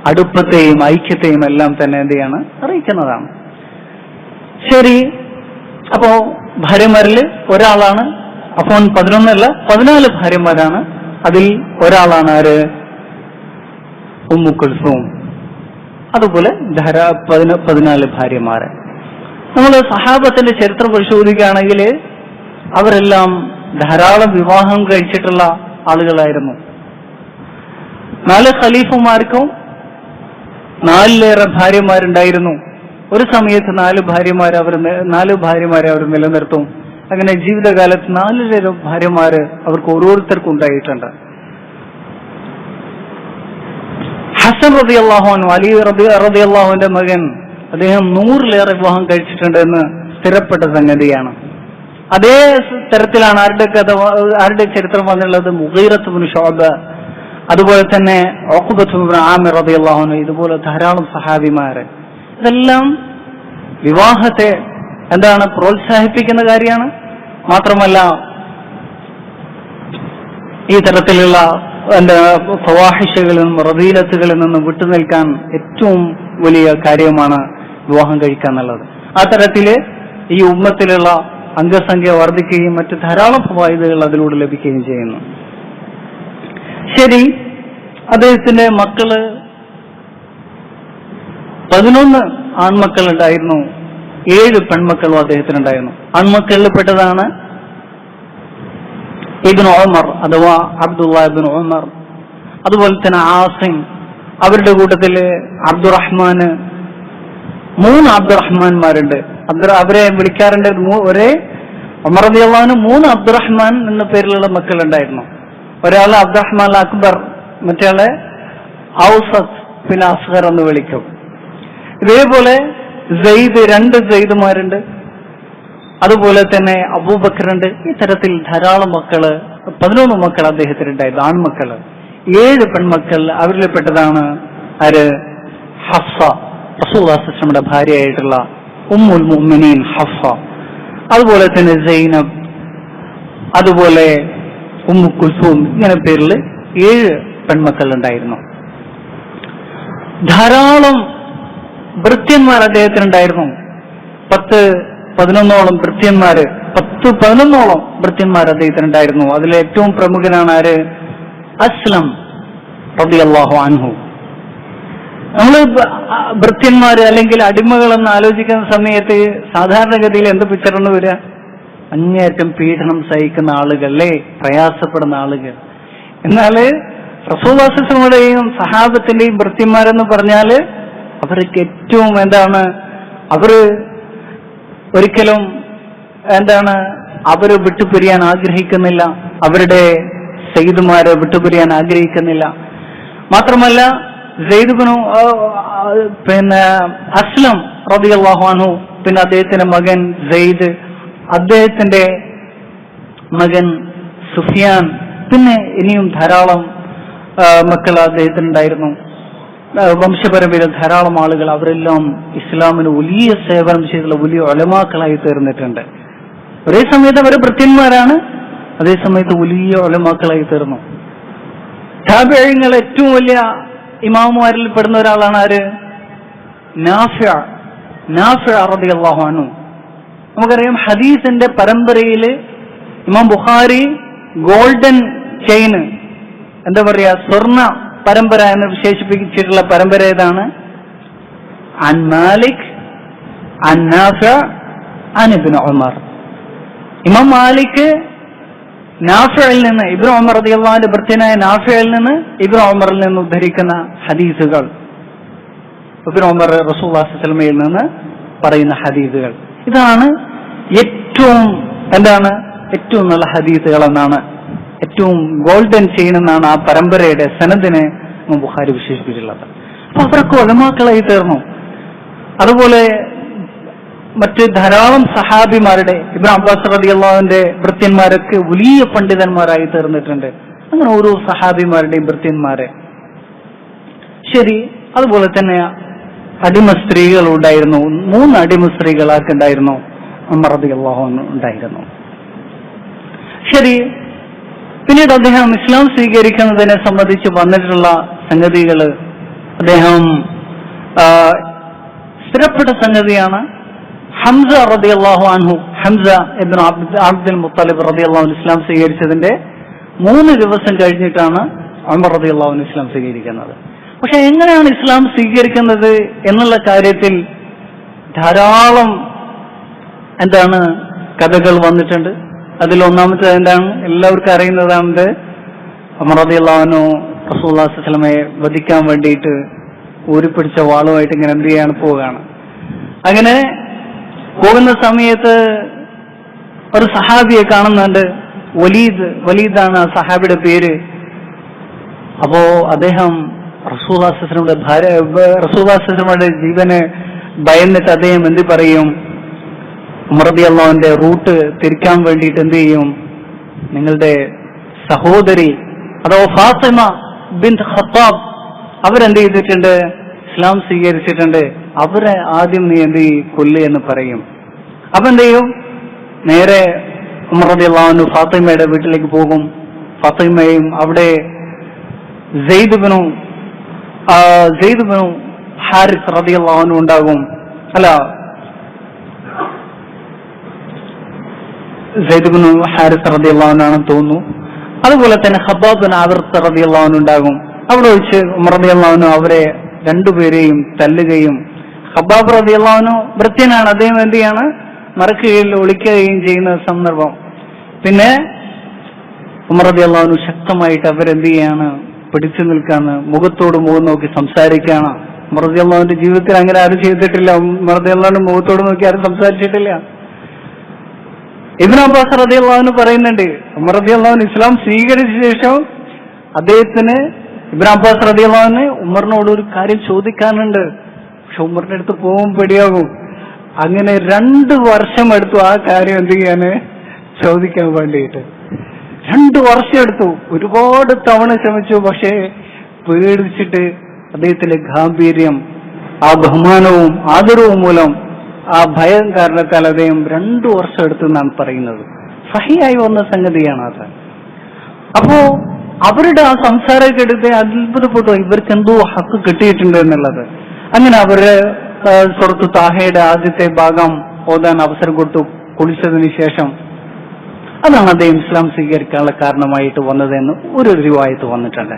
അടുപ്പത്തെയും ഐക്യത്തെയും എല്ലാം തന്നെ എന്ത് ചെയ്യാണ്? അറിയിക്കുന്നതാണ്. ശരി, അപ്പോ ഭാര്യമാരിൽ ഒരാളാണ്, അപ്പോൾ 11 അല്ല 14 ഭാര്യമാരാണ്. അതിൽ ഒരാളാണ് ആര്? ഉമ്മു കുൽസൂം. അതുപോലെ 14 ഭാര്യമാര്. നമ്മൾ സഹാബത്തിന്റെ ചരിത്രം പരിശോധിക്കുകയാണെങ്കിൽ അവരെല്ലാം ധാരാളം വിവാഹം കഴിച്ചിട്ടുള്ള ആളുകളായിരുന്നു. 4 ഖലീഫമാർക്കും 4ലേറെ ഭാര്യമാരുണ്ടായിരുന്നു. ഒരു സമയത്ത് 4 ഭാര്യമാരെ അവർ നിലനിർത്തും. അങ്ങനെ ജീവിതകാലത്ത് 4ലേറെ ഭാര്യമാര് അവർക്ക് ഓരോരുത്തർക്കും ഉണ്ടായിട്ടുണ്ട്. ഹസൻ റളിയല്ലാഹു അൻഹു, അലി റളിയല്ലാഹുവിന്റെ മകൻ, അദ്ദേഹം 100ലേറെ വിവാഹം കഴിച്ചിട്ടുണ്ട് എന്ന് സ്ഥിരപ്പെട്ട സംഗതിയാണ്. അതേ തരത്തിലാണ് ആരുടെ ചരിത്രം വന്നുള്ളത്? മുഗീറത്ത് ഇബ്നു ശുഅബ, അതുപോലെ തന്നെ ഉഖബത്ത് ഇബ്നു ആമിർ റളിയല്ലാഹു അൻഹു, ഇതുപോലെ ധാരാളം സഹാബിമാര്. ഇതെല്ലാം വിവാഹത്തെ പ്രോത്സാഹിപ്പിക്കുന്ന കാര്യമാണ്. മാത്രമല്ല ഈ തരത്തിലുള്ള ഫവാഹിഷകളിൽ നിന്നും റദീലത്തുകളിൽ നിന്നും വിട്ടുനിൽക്കാൻ ഏറ്റവും വലിയ കാര്യമാണ് വിവാഹം കഴിക്കുക എന്നുള്ളത്. ആ തരത്തില് ഈ ഉമ്മത്തിലുള്ള അംഗസംഖ്യ വർദ്ധിക്കുകയും മറ്റു ധാരാളം ഫവായിദുകൾ അതിലൂടെ ലഭിക്കുകയും ചെയ്യുന്നു. ശരി, അദ്ദേഹത്തിന്റെ മക്കള് 11 ആൺമക്കൾ ഉണ്ടായിരുന്നു, 7 പെൺമക്കളും അദ്ദേഹത്തിനുണ്ടായിരുന്നു. ആൺമക്കളിൽ പെട്ടതാണ് ഇബ്നു ഉമർ അഥവാ അബ്ദുള്ള ഇബ്നു ഉമർ, അതുപോലെ തന്നെ ആസിം, അവരുടെ കൂട്ടത്തില് അബ്ദുറഹ്മാന്, 3 അബ്ദുറഹ്മാൻമാരുണ്ട്. അവരെ വിളിക്കാറുണ്ട് ഒരേ ഉമർ റളിയല്ലാഹു അൻഹു 3 അബ്ദുറഹ്മാൻ എന്ന പേരിലുള്ള മക്കളുണ്ടായിരുന്നു. ഒരാള് അബ്ദുറഹ്മാൻ അക്ബർ, മറ്റേയാളെ ഔസത്ത്, പിന്നെ അസ്ഗർ എന്ന് വിളിക്കും. ഇതേപോലെ സെയ്ദ്, 2 സെയ്ദുമാരുണ്ട്. അതുപോലെ തന്നെ അബൂബക്കറുണ്ട്. ഇത്തരത്തിൽ ധാരാളം മക്കള്, 11 മക്കൾ അദ്ദേഹത്തിനുണ്ടായിരുന്നു, ആൺമക്കള്. 7 പെൺമക്കൾ. അവരിൽ പെട്ടതാണ് ആര്? ഹഫ്സ, റസൂലുള്ളാഹി സ്വല്ലല്ലാഹു അലൈഹി വസല്ലമയുടെ ഭാര്യയായിട്ടുള്ള ഉമ്മുൽ മുഅ്മിനീൻ ഹഫ്സ. അതുപോലെ തന്നെ സൈനബ്, അതുപോലെ ഉമ്മു കുൽസൂം, ഇങ്ങനെ പേരിൽ 7 പെൺമക്കൾ ഉണ്ടായിരുന്നു. ധാരാളം ഭൃത്യന്മാർ അദ്ദേഹത്തിനുണ്ടായിരുന്നു. 10-11ഓളം ഭൃത്യന്മാര്, 10-11ഓളം ഭൃത്യന്മാർ അദ്ദേഹത്തിനുണ്ടായിരുന്നു. അതിൽ ഏറ്റവും പ്രമുഖനാണ് ആര്? അസ്ലം റളിയല്ലാഹു അൻഹു. നമ്മൾ ഭൃത്യന്മാര് അല്ലെങ്കിൽ അടിമകൾ എന്ന് ആലോചിക്കുന്ന സമയത്ത് സാധാരണഗതിയിൽ എന്ത് പിക്ചറാണ് വരിക? അങ്ങേയറ്റം പീഡനം സഹിക്കുന്ന ആളുകൾ, അല്ലേ? പ്രയാസപ്പെടുന്ന ആളുകൾ. എന്നാല് റസൂലുള്ളാഹി സ്വല്ലല്ലാഹു അലൈഹി വസല്ലമയുടെയും സഹാബത്തിന്റെയും ഭൃത്യന്മാരെന്ന് പറഞ്ഞാല് അവർക്ക് ഏറ്റവും അവര് ഒരിക്കലും അവര് വിട്ടുപിരിയാൻ ആഗ്രഹിക്കുന്നില്ല, അവരുടെ സയ്യിദുമാരെ വിട്ടുപിരിയാൻ ആഗ്രഹിക്കുന്നില്ല. മാത്രമല്ല പിന്നെ അസ്ലം റളിയല്ലാഹു അൻഹു, പിന്നെ അദ്ദേഹത്തിന്റെ മകൻ സെയ്ദ്, അദ്ദേഹത്തിന്റെ മകൻ സുഫിയാൻ, പിന്നെ ഇനിയും ധാരാളം മക്കൾ അദ്ദേഹത്തിനുണ്ടായിരുന്നു. വംശപരമ്പരയിൽ ധാരാളം ആളുകൾ, അവരെല്ലാം ഇസ്ലാമിന് വലിയ സേവനം ചെയ്തുള്ള വലിയ ഉലമാക്കളായി തീർന്നിട്ടുണ്ട്. ഒരേ സമയത്ത് അവർ ഭൃത്യന്മാരാണ്, അതേ സമയത്ത് വലിയ ഉലമാക്കളായി തീർന്നു. താബിഈങ്ങൾ ഏറ്റവും വലിയ ഇമാമുമാരിൽ പെടുന്ന ഒരാളാണ് ആര്? നാഫിഅ റളിയല്ലാഹു അൻഹു. നമുക്കറിയാം ഹദീസിന്റെ പരമ്പരയിൽ ഇമാം ബുഖാരി ഗോൾഡൻ ചെയിൻ, എന്താ പറയാ, സ്വർണ്ണ പരമ്പര എന്ന് വിശേഷിപ്പിച്ചിട്ടുള്ള പരമ്പര ഏതാണ്? അൻ മാലിക് അൻ നാഫിഅ അൻ ഇബ്നു ഉമർ. ഇമാം മാലിക് നാഫിഅയിൽ നിന്ന്, ഇബ്നു ഉമർ റളിയല്ലാഹു അൻഹു ഭർത്തനായ നാഫിഅയിൽ നിന്ന് ഇബ്നു ഉമറിൽ നിന്ന് ഉദ്ധരിക്കുന്ന ഹദീസുകൾ, ഇബ്നു ഉമർ റസൂലുള്ളാഹി സ്വല്ലല്ലാഹു അലൈഹി വസല്ലമയിൽ നിന്ന് പറയുന്ന ഹദീസുകൾ, ഇതാണ് ഏറ്റവും ഏറ്റവും നല്ല ഹദീസുകൾ എന്നാണ്, ഏറ്റവും ഗോൾഡൻ ചെയിൻ എന്നാണ് ആ പരമ്പരയുടെ സനദിനെ ബുഖാരി വിശേഷിപ്പിച്ചിട്ടുള്ളത്. അപ്പൊ അവരൊക്കെ ഉലമാക്കളായി തീർന്നു. അതുപോലെ മറ്റ് ധാരാളം സഹാബിമാരുടെ, ഇബ്നു അബ്ബാസ് റളിയല്ലാഹുവിന്റെ ഭൃത്യന്മാരൊക്കെ വലിയ പണ്ഡിതന്മാരായി തീർന്നിട്ടുണ്ട്. അങ്ങനെ ഓരോ സഹാബിമാരുടെയും ഭൃത്യന്മാരെ. ശരി, അതുപോലെ തന്നെ അടിമ സ്ത്രീകൾ ഉണ്ടായിരുന്നു. 3 അടിമ സ്ത്രീകൾ ആർക്കുണ്ടായിരുന്നു? ഉമർ റളിയല്ലാഹു അൻഹു ഉണ്ടായിരുന്നു. ശരി, പിന്നീട് അദ്ദേഹം ഇസ്ലാം സ്വീകരിക്കുന്നതിനെ സംബന്ധിച്ച് വന്നിട്ടുള്ള സംഗതികൾ അദ്ദേഹം സ്ഥിരപ്പെട്ട സംഗതിയാണ്. ഹംസ റളിയല്ലാഹു അൻഹു, ഹംസ ഇബ്നു അബ്ദുൽ മുത്തലിബ് റളിയല്ലാഹു അൻഹു ഇസ്ലാം സ്വീകരിച്ചതിന്റെ 3 ദിവസം കഴിഞ്ഞിട്ടാണ് ഉമർ റളിയല്ലാഹു അൻഹു ഇസ്ലാം സ്വീകരിക്കുന്നത്. പക്ഷെ എങ്ങനെയാണ് ഇസ്ലാം സ്വീകരിക്കുന്നത് എന്നുള്ള കാര്യത്തിൽ ധാരാളം കഥകൾ വന്നിട്ടുണ്ട്. അതിൽ ഒന്നാമത്തെ എല്ലാവർക്കും അറിയുന്നതാണ്, ഉമർ റളിയല്ലാഹു അൻഹു റസൂലുള്ളാഹി സ്വല്ലല്ലാഹു അലൈഹി വസല്ലമയെ വധിക്കാൻ വേണ്ടിയിട്ട് ഊരിപ്പിടിച്ച വാളുമായിട്ട് ഇങ്ങനെ എന്ത് ചെയ്യാണ് പോവുകയാണ്. അങ്ങനെ പോകുന്ന സമയത്ത് ഒരു സഹാബിയെ കാണുന്നുണ്ട്, വലീദാണ് ആ സഹാബിയുടെ പേര്. അപ്പോ അദ്ദേഹം റസൂലുള്ളാഹി സ്വല്ലല്ലാഹു അലൈഹി വസല്ലമയുടെ ജീവന് ഭയന്നിട്ട് അദ്ദേഹം എന്ത് പറയും? ഉമർ റളിയല്ലാഹു അൻഹുവിന്റെ റൂട്ട് തിരിക്കാൻ വേണ്ടിയിട്ട് എന്ത് ചെയ്യും? നിങ്ങളുടെ സഹോദരി അഥവാ ഫാത്തിമ ബിൻത് ഖത്താബ് അവരെന്ത് ചെയ്തിട്ടുണ്ട്? ഇസ്ലാം സ്വീകരിച്ചിട്ടുണ്ട്. അവരെ ആദ്യം നീ എന്ത് കൊല്ല് എന്ന് പറയും. അപ്പൊ എന്ത് ചെയ്യും? നേരെ ഉമർ റളിയല്ലാഹു അൻഹു ഫാത്തിമയുടെ വീട്ടിലേക്ക് പോകും. ഫാത്തിമയും അവിടെ സെയ്ദ് ബിനു ഹാരിസ് റളിയല്ലാഹു അൻഹു ഉണ്ടാകും. സെയ്ദ് ബിനു ഹാരിസ് റളിയല്ലാഹു അൻഹു ആണെന്ന് തോന്നുന്നു. അതുപോലെ തന്നെ ഖബ്ബാബ് ബിൻ അർത്ത് റളിയല്ലാഹു അൻഹു ഉണ്ടാകും. അവിടെ വെച്ച് ഉമർ റളിയല്ലാഹു അൻഹു അവരെ രണ്ടുപേരെയും തല്ലുകയും, ഖബ്ബാബ് റളിയല്ലാഹു അൻഹു ഭൃത്യനാണ്, അദ്ദേഹം എന്ത് ചെയ്യാണ്? മറക്കുകയും ഒളിക്കുകയും ചെയ്യുന്ന സന്ദർഭം. പിന്നെ ഉമർ റളിയല്ലാഹു അൻഹു ശക്തമായിട്ട് അവരെന്ത് ചെയ്യാണ്, പിടിച്ചു നിൽക്കാന്ന്, മുഖത്തോട് മുഖം നോക്കി സംസാരിക്കാണ്. ഉമർ റളിയല്ലാഹു അൻഹുവിന്റെ ജീവിതത്തിൽ അങ്ങനെ ആരും ചെയ്തിട്ടില്ല. ഉമർ റളിയല്ലാഹു അൻഹു മുഖത്തോട് നോക്കി ആരും സംസാരിച്ചിട്ടില്ല. ഇബ്നു അബ്ബാസ് റളിയല്ലാഹു അൻഹു പറയുന്നുണ്ട്, ഉമർ റളിയല്ലാഹു അൻഹു ഇസ്ലാം സ്വീകരിച്ച ശേഷം അദ്ദേഹത്തിന് ഇബ്നു അബ്ബാസ് റളിയല്ലാഹു അൻഹു ഉമറിനോട് ഒരു കാര്യം ചോദിക്കാനുണ്ട്. പക്ഷെ ഉമറിന്റെ അടുത്ത് പോകും പേടിയാകും. അങ്ങനെ 2 വർഷം എടുത്തു ആ കാര്യം എന്ത് ചെയ്യാന്, ചോദിക്കാൻ വേണ്ടിയിട്ട്. 2 വർഷം എടുത്തു. ഒരുപാട് തവണ ശ്രമിച്ചു. പക്ഷേ പേടിച്ചിട്ട് അദ്ദേഹത്തിന്റെ ഗാംഭീര്യം, ആ ബഹുമാനവും ആദരവും മൂലം, ആ ഭയം കാരണത്താൽ അദ്ദേഹം 2 വർഷം എടുത്തു എന്നാണ് പറയുന്നത്. സഹിയായി വന്ന സംഗതിയാണ് അത്. അപ്പോ അവരുടെ ആ സംസാരമൊക്കെ എടുത്ത് അത്ഭുതപ്പെട്ടു, ഇവർക്ക് എന്തോ ഹക്ക് കിട്ടിയിട്ടുണ്ട് എന്നുള്ളത്. അങ്ങനെ അവര് സൂറത്തു താഹയുടെ ആദ്യത്തെ ഭാഗം ഓതാൻ അവസരം കൊടുത്തു. കുളിച്ചതിന് ശേഷം അതാണ് അദ്ദേഹം ഇസ്ലാം സ്വീകരിക്കാനുള്ള കാരണമായിട്ട് വന്നതെന്ന് ഒരു റിവായത്ത് വന്നിട്ടുണ്ട്.